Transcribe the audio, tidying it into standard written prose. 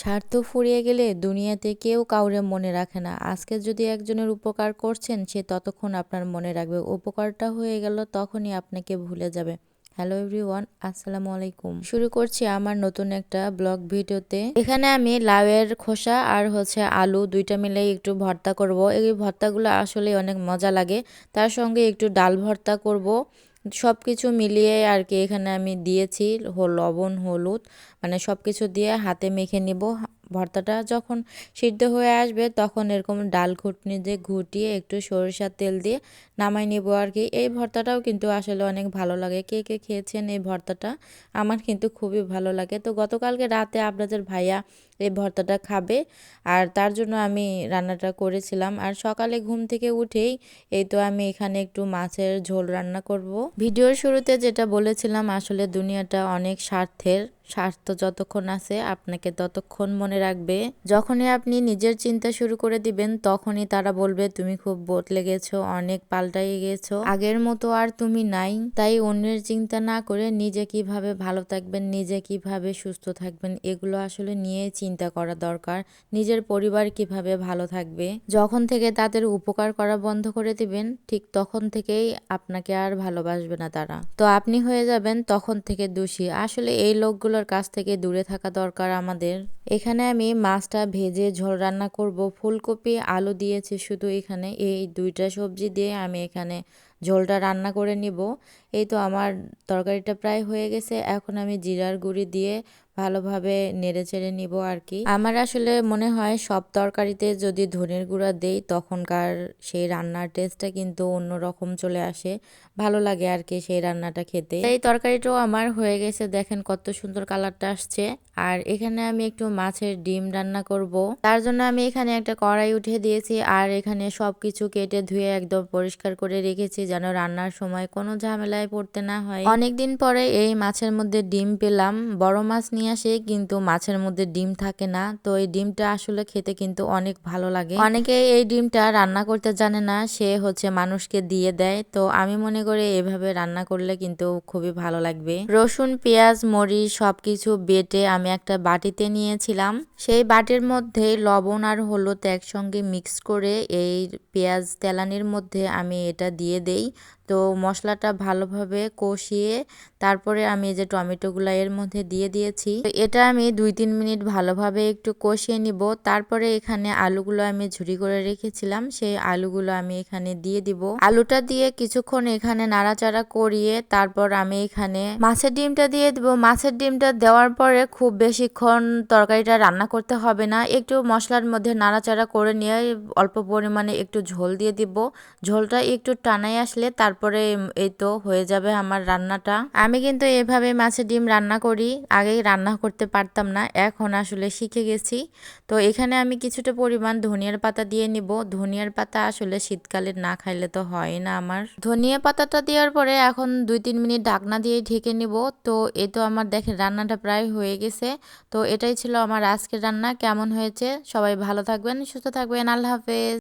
স্বার্থ ফুরিয়ে গেলে দুনিয়াতে কেউ কাউরে মনে রাখে না। আজকে যদি একজনের উপকার করছেন, সে ততক্ষণ আপনার মনে রাখবে। উপকারটা হয়ে গেল তখনই আপনাকে ভুলে যাবে। হ্যালো এভরিওয়ান, আসসালামু আলাইকুম। শুরু করছি আমার নতুন একটা ব্লগ ভিডিওতে। এখানে আমি লাউয়ের খোসা আর আলু দুইটা মিলে একটু ভর্তা করব। এই ভর্তাগুলো আসলে অনেক মজা লাগে। তার সঙ্গে একটু ডাল ভর্তা করব। সব কিছু মিলিয়ে আর কি এখানে আমি দিয়েছি লবণ, হলুদ, মানে সব কিছু দিয়ে হাতে মেখে নিব। ভর্তাটা যখন সিদ্ধ হয়ে আসবে তখন এরকম ডাল ঘুটনি দিয়ে ঘুটিয়ে একটু সরিষার তেল দিয়ে নামাই নিব আর কি। এই ভর্তাটাও কিন্তু আসলে অনেক ভালো লাগে। কে কে খেয়েছেন এই ভর্তাটা? আমার কিন্তু খুবই ভালো লাগে। তো গতকালকে রাতে আপনাদের ভাইয়া এই ভর্তাটা খাবে, আর তার জন্য আমি রান্নাটা করেছিলাম। আর সকালে ঘুম থেকে উঠেই এই তো আমি এখানে একটু মাছের ঝোল রান্না করব। ভিডিওর শুরুতে যেটা বলেছিলাম, আসলে দুনিয়াটা অনেক স্বার্থের। স্বার্থ যতক্ষণ আছে আপনাকে ততক্ষণ মনে রাখবে। যখনই আপনি নিজের চিন্তা শুরু করে দিবেন তখনই তারা বলবে তুমি খুব বদলে গেছো, অনেক পাল্টাই গেছো, আগের মতো আর তুমি নাই। তাই অন্যের চিন্তা না করে নিজে কিভাবে ভালো থাকবেন, নিজে কিভাবে সুস্থ থাকবেন, এগুলো আসলে নিয়ে চিন্তা করা দরকার। নিজের পরিবার কিভাবে ভালো থাকবে। যখন থেকে তাদের উপকার করা বন্ধ করে দিবেন, ঠিক তখন থেকেই আপনাকে আর ভালোবাসবে না তারা। তো আপনি হয়ে যাবেন তখন থেকে দোষী। আসলে এই লোকগুলোর কাছ থেকে দূরে থাকা দরকার আমাদের। এখানে আমি মাছটা ভেজে ঝোল রান্না করব। ফুলকপি আলু দিয়েছি শুধু, এখানে এই দুইটা সবজি দিয়ে আমি এখানে ঝোলটা রান্না করে নিব। এই তো আমার তরকারিটা প্রায় হয়ে গেছে। এখন আমি জিরার গুঁড়ি দিয়ে ভালোভাবে নেড়ে চেড়ে নিব আর কি। আমার আসলে মনে হয় সব তরকারিতে যদি ধনের গুঁড়া দেই তখনকার সেই রান্নার টেস্টটা কিন্তু অন্যরকম চলে আসে। ভালো লাগে আর কি সেই রান্নাটা খেতে। এই তরকারিটাও আমার হয়ে গেছে, দেখেন কত সুন্দর কালারটা আসছে। আর এখানে আমি একটু মাছের ডিম রান্না করব। তার জন্য আমি এখানে একটা কড়াই উঠে দিয়েছি, আর এখানে সবকিছু কেটে ধুয়ে একদম পরিষ্কার করে রেখেছি যেন রান্নার সময় কোনো ঝামেলায় পড়তে না হয়। অনেকদিন পরে এই মাছের মধ্যে ডিম পেলাম। বড় মাছ নিয়ে আসে কিন্তু মাছের মধ্যে ডিম থাকে না। তো এই ডিমটা আসলে খেতে কিন্তু অনেক ভালো লাগে। অনেকে এই ডিমটা রান্না করতে জানে না, সে মানুষকে দিয়ে দেয়। তো আমি মনে করি এভাবে রান্না করলে কিন্তু খুবই ভালো লাগবে। রসুন, পেঁয়াজ, মরিচ সবকিছু বেটে আমি একটা বাটিতে নিয়েছিলাম। সেই বাটির মধ্যে লবণ আর হলুদ একসঙ্গে মিক্স করে এই পেঁয়াজ তেলানির মধ্যে আমি এটা দিয়ে দেই। তো মশলাটা ভালোভাবে কষিয়ে তারপরে আমি যে টমেটোগুলো এর মধ্যে দিয়ে দিয়েছি, এটা আমি 2-3 মিনিট ভালোভাবে একটু কষিয়ে নিব। তারপরে এখানে আলুগুলো আমি ঝুরি করে রেখেছিলাম, সেই আলুগুলো আমি এখানে দিয়ে দিব। আলুটা দিয়ে কিছুক্ষণ এখানে নাড়াচাড়া করিয়ে তারপর আমি এখানে মাছের ডিমটা দিয়ে দিব। মাছের ডিমটা দেওয়ার পরে খুব বেশিক্ষণ তরকারিটা রান্না করতে হবে না, একটু মশলার মধ্যে নাড়াচাড়া করে নিয়ে অল্প পরিমাণে একটু ঝোল দিয়ে দিব। ঝোলটা একটু টানাই আসলে তারপরে এই তো হয়ে যাবে আমার রান্নাটা। আমি কিন্তু এভাবে মাছের ডিম রান্না করি, আগে রান্না করতে পারতাম না, এখন আসলে শিখে গেছি। তো এখানে আমি কিছুটা পরিমাণ ধনিয়ার পাতা দিয়ে নিব। ধনিয়ার পাতা আসলে শীতকালে না খাইলে তো হয় না আমার। ধনিয়া পাতাটা দেওয়ার পরে এখন 2-3 মিনিট ঢাকনা দিয়ে ঢেকে নিব। তো এই তো আমার দেখেন রান্নাটা প্রায় হয়ে গেছে। তো এটাই ছিল আমার আজকের রান্না। কেমন হয়েছে সবাই ভালো থাকবেন, সুস্থ থাকবেন, আল্লাহ হাফেজ।